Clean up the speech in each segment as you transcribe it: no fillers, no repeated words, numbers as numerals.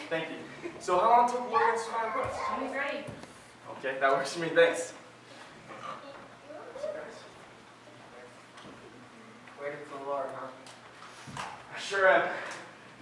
Thank you. So how long took the Lord answer my request? Great. Okay, that works for me. Thanks. Waiting for the Lord, huh? I sure am.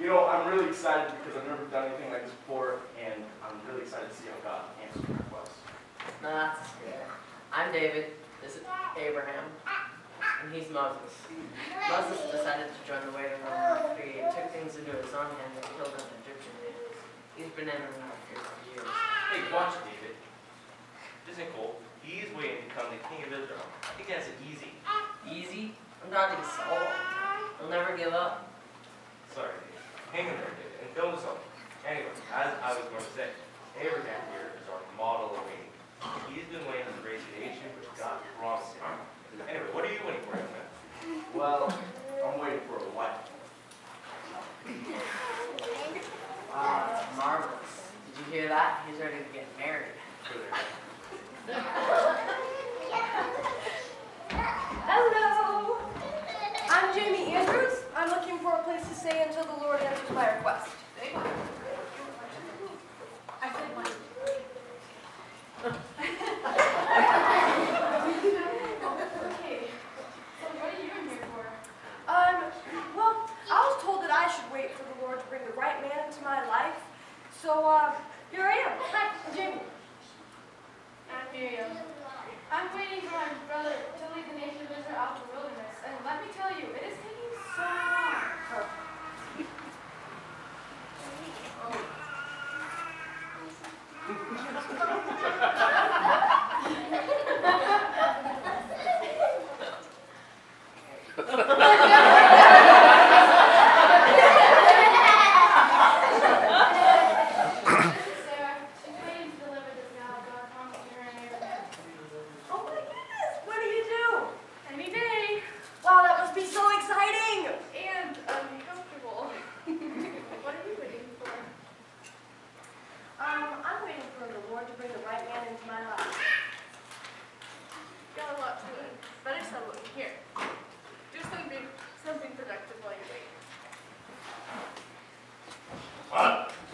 You know, I'm really excited because I've never done anything like this before, and I'm really excited to see how God answers my request. No, that's good. I'm David. This is Abraham. And he's Moses. Moses decided to join the waiting room after he took things into his own hands and killed an Egyptian man. He's been in and out here for years. Hey, watch David. Isn't cool? He's waiting to become the king of Israel. I think that's easy. Easy? I'm God's soul. He'll never give up. Sorry, David. Hang in there, David, and film this up. Anyway, as I was going to say, Abraham here is our model of waiting. He's been waiting for the great creation, which God promised him. Anyway, what are you waiting for, young man? Well, I'm waiting for a wife. Wow, that's marvelous. Did you hear that? He's ready to get married. Hello. I'm Jamie Andrews. I'm looking for a place to stay until the Lord answers my request. I said one. Okay. So what are you in here for? Well, I was told that I should wait for the Lord to bring the right man into my life. So, here I am. Hi, I'm Jamie. I'm Miriam. I'm waiting for my brother to lead the nation of Israel out of the wilderness, and let me tell you, it is taking so long.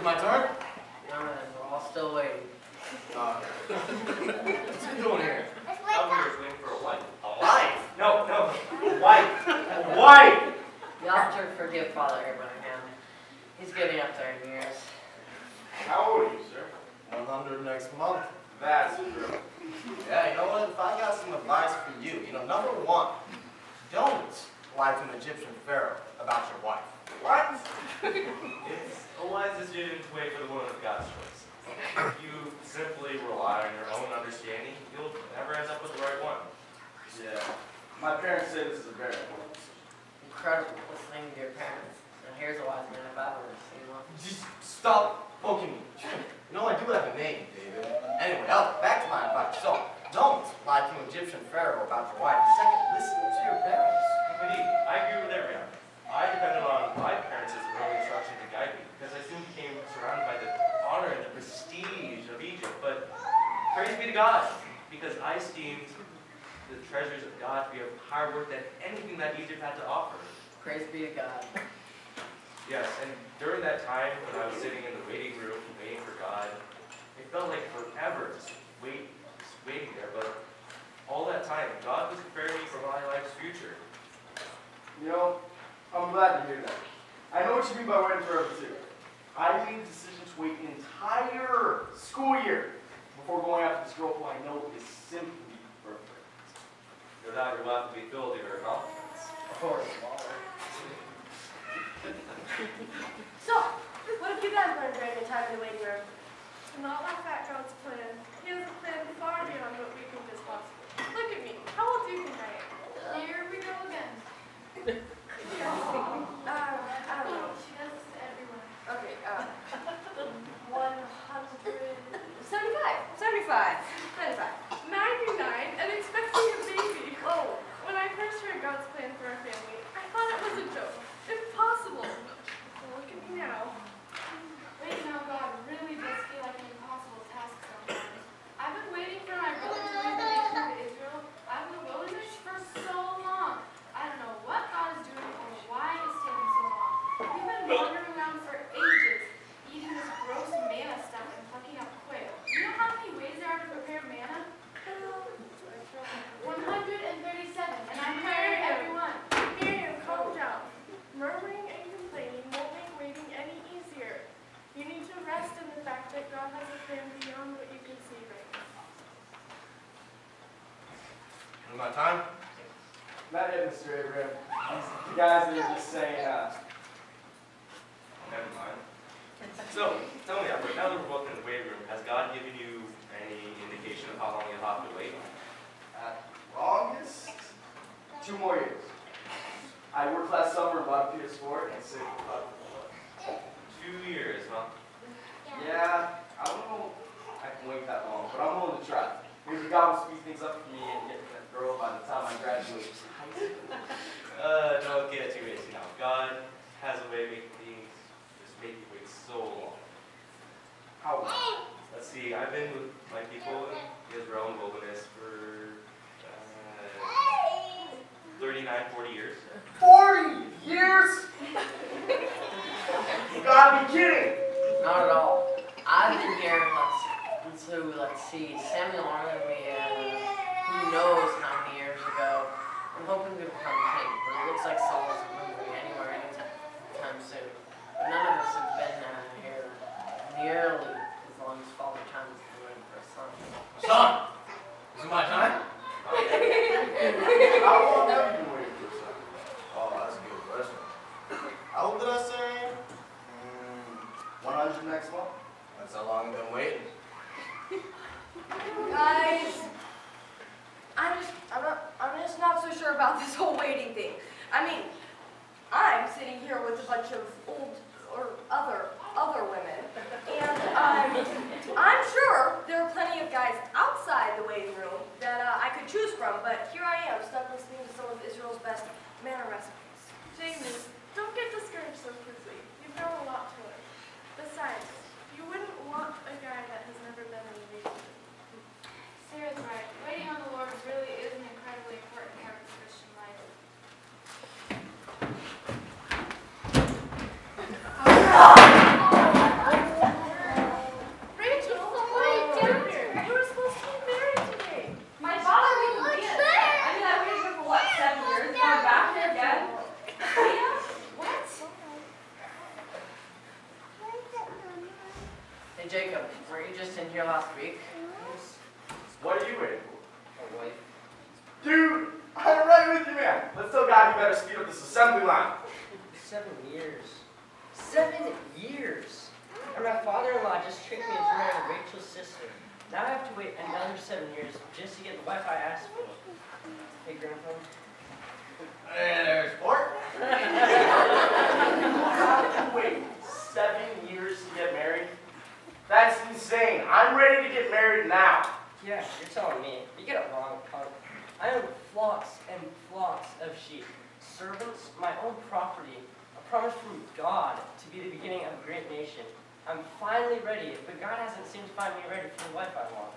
My turn? No, man, we're all still waiting. What's he doing here? Alvarez waiting for a wife. A wife? No, a wife. A wife! You'll have to forgive Father Abraham. He's getting up there in years. How old are you, sir? 100 next month. That's true. Yeah, you know what? If I got some advice for you, number one, don't lie to an Egyptian pharaoh about your wife. What? It's a wise decision to wait for the woman of God's choice. If you simply rely on your own understanding, you'll never end up with the right one. Yeah. My parents say this is a very important decision. Incredible listening to your parents. And here's a wise man if I've ever seen one. Just stop poking me. I do have a name, David. Anyway, back to my advice. So, don't lie to an Egyptian pharaoh about your wife. Second, listen to your parents. Indeed, I agree with everyone. I depended on my parents' early instruction to guide me, because I soon became surrounded by the honor and the prestige of Egypt. But praise be to God, because I esteemed the treasures of God to be of higher worth than anything that Egypt had to offer. Praise be to God. Yes, and during that time when I was sitting in the waiting room, waiting for God, it felt like forever just waiting there. But all that time, God was preparing me for my life's future. I'm glad to hear that. I know what you mean by waiting forever too. I made the decision to wait an entire school year before going after this girl who I know is simply perfect. No doubt your life will be filled with your accomplishments. Of course. So, what have you guys learned during your time in the waiting room? Not like that God's plan. He has a plan far beyond what we think is possible. Look at me. How old do you think I am? Here we go again. I don't know. She does this to everyone. Okay, 75. 99 and expecting a baby. Oh. When I first heard God's plan for our family, I thought it was a joke. Impossible. Well, look at me now. Wait, God really does feel like an impossible task sometimes. I've been waiting for my brother to lead the nation of Israel out of the wilderness for so long. I don't know what God is doing or why it's taking so long. We've been wandering around for ages, eating this that God has a plan beyond what you can see right now. Is my time? Not yet, Mr. Abraham. The guys that are just saying, Never mind. So, tell me, Albert, now that we're both in the weight room, has God given you any indication of how long you'll have to wait? at longest, 2 more years. I worked last summer and bought a PS4 and saved about 2 years, huh? Yeah, I don't know if I can wait that long, but I'm willing to try. Maybe God will speed things up for me and get that girl by the time I graduate. Don't get too hasty now. God has a way of making things just make you wait so long. How long? Let's see, I've been with my people in the Israel and wilderness for 39, 40 years. 40 years? You gotta be kidding! Not at all. I've been here, let's see, Samuel honored me, who knows how many years ago. I'm hoping to become king, but it looks like Saul isn't moving anywhere anytime soon. But none of us have been here nearly as long as Father Time has been waiting for a son. Son! Is it my time? How long have you been waiting for a son? Oh, that's a good question. How old did I say? 100 next month? That's how long I've been waiting. Guys, I'm just not so sure about this whole waiting thing. I mean, I'm sitting here with a bunch of old or other women, and I'm sure there are plenty of guys outside the waiting room that I could choose from, but here I am stuck listening to some of Israel's best manna recipes. James, don't get discouraged so quickly. You've got a lot to learn. Besides, you wouldn't want a guy that has never been in a relationship. Sarah's right. Waiting on the Lord really is an incredibly important part of the Christian life. Rachel, what are you doing here? You were supposed to be married today. My father wouldn't be it. I mean, I waited here for what, 7 years? Now I'm back here again? What? Hey Jacob, weren't you just in here last week? What are you waiting for? A wife. Dude, I'm right with you, man. Let's tell God you better speed up this assembly line. 7 years. 7 years! And my father-in-law just tricked me into marrying Rachel's sister. Now I have to wait another 7 years just to get the wife I asked for. Hey, Grandpa. And there's Sport. Wait, 7 years to get married? That's insane. I'm ready to get married now. Yeah, you're telling me. You get it wrong, punk. I own flocks and flocks of sheep, servants, my own property, a promise from God to be the beginning of a great nation. I'm finally ready, but God hasn't seemed to find me ready for the wife I want.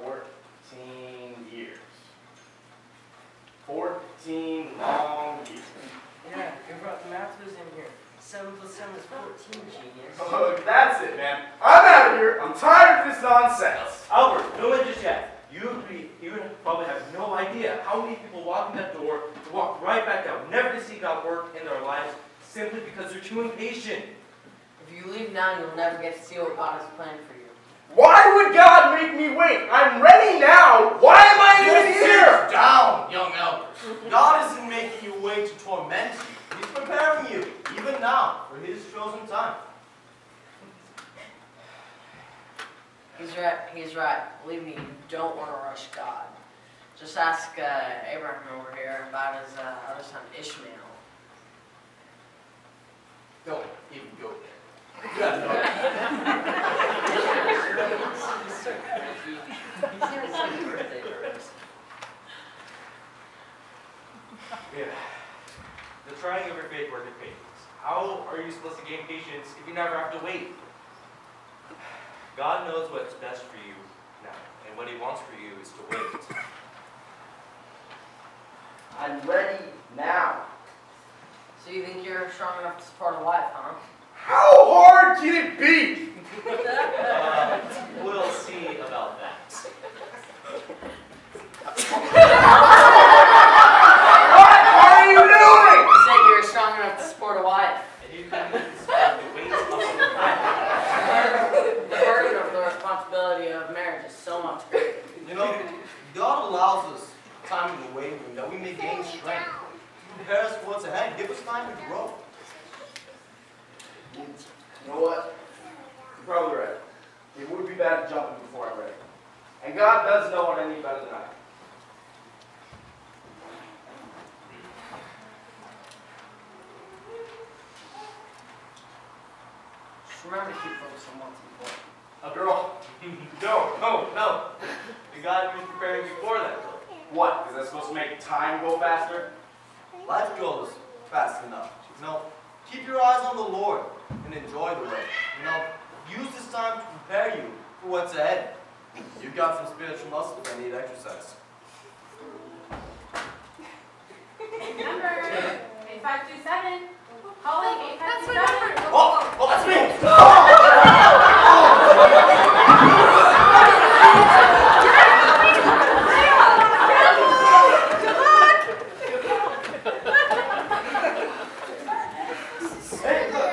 14 years. 14 long years. Yeah, you brought the math was in here. 7 plus 7 is 14, genius. Oh, that's it, man. I'm out of here. I'm tired of this nonsense. Albert, no one just yet. You probably have no idea how many people walk in that door to walk right back out, never to see God work in their lives simply because they're too impatient. If you leave now, you'll never get to see what God has planned for you. Why would God make me wait? I'm ready now. Why am I even here? Sit down, young elders. God isn't making you wait to torment you. He's preparing you, even now, for His chosen time. He's right. Believe me, you don't want to rush God. Just ask Abraham over here about his other son Ishmael. Don't even go there. You guys know He's so cranky. He's here for his birthday first. Yeah. The trying of your faith worketh patience. How are you supposed to gain patience if you never have to wait? God knows what's best for you now, and what He wants for you is to wait. I'm ready now. So you think you're strong enough to support a wife, huh? How hard can it be? We'll see about that. What are you doing? You said you're strong enough to support a wife. And you can spend the weight of a life. time to grow. You know what? You're probably right. It would be bad to jump in before I'm ready. And God does know what I need better than I do. Just remember to keep focused on what's important. A girl. No. The God was preparing before that. What? Is that supposed to make time go faster? Life goes fast enough. Keep your eyes on the Lord and enjoy the way. Use this time to prepare you for what's ahead. You've got some spiritual muscles that need exercise. Number 8527. Calling 8527. That's my number. Oh, that's me! Hey, look.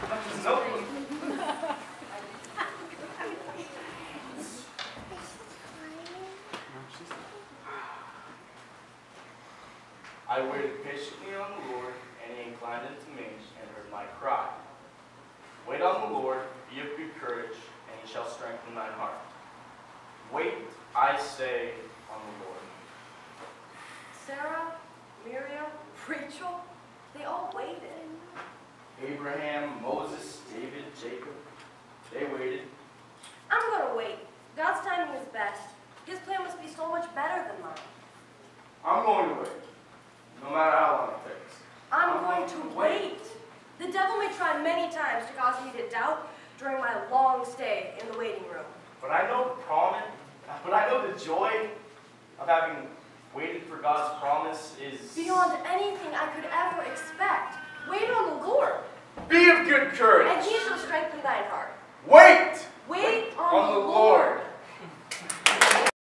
That's no. I waited patiently on the Lord, and he inclined unto me and heard my cry. Wait on the Lord, be of good courage, and he shall strengthen thine heart. Wait, I say, on the Lord. Sarah, Miriam, Rachel, they all waited. Abraham, Moses, David, Jacob, they waited. I'm gonna wait. God's timing is best. His plan must be so much better than mine. I'm going to wait, no matter how long it takes. I'm going to wait. The devil may try many times to cause me to doubt during my long stay in the waiting room. But I know the joy of having waited for God's promise is Beyond anything I could ever expect. Wait on the Lord, be of good courage. and he shall strengthen thine heart. Wait Wait on the Lord.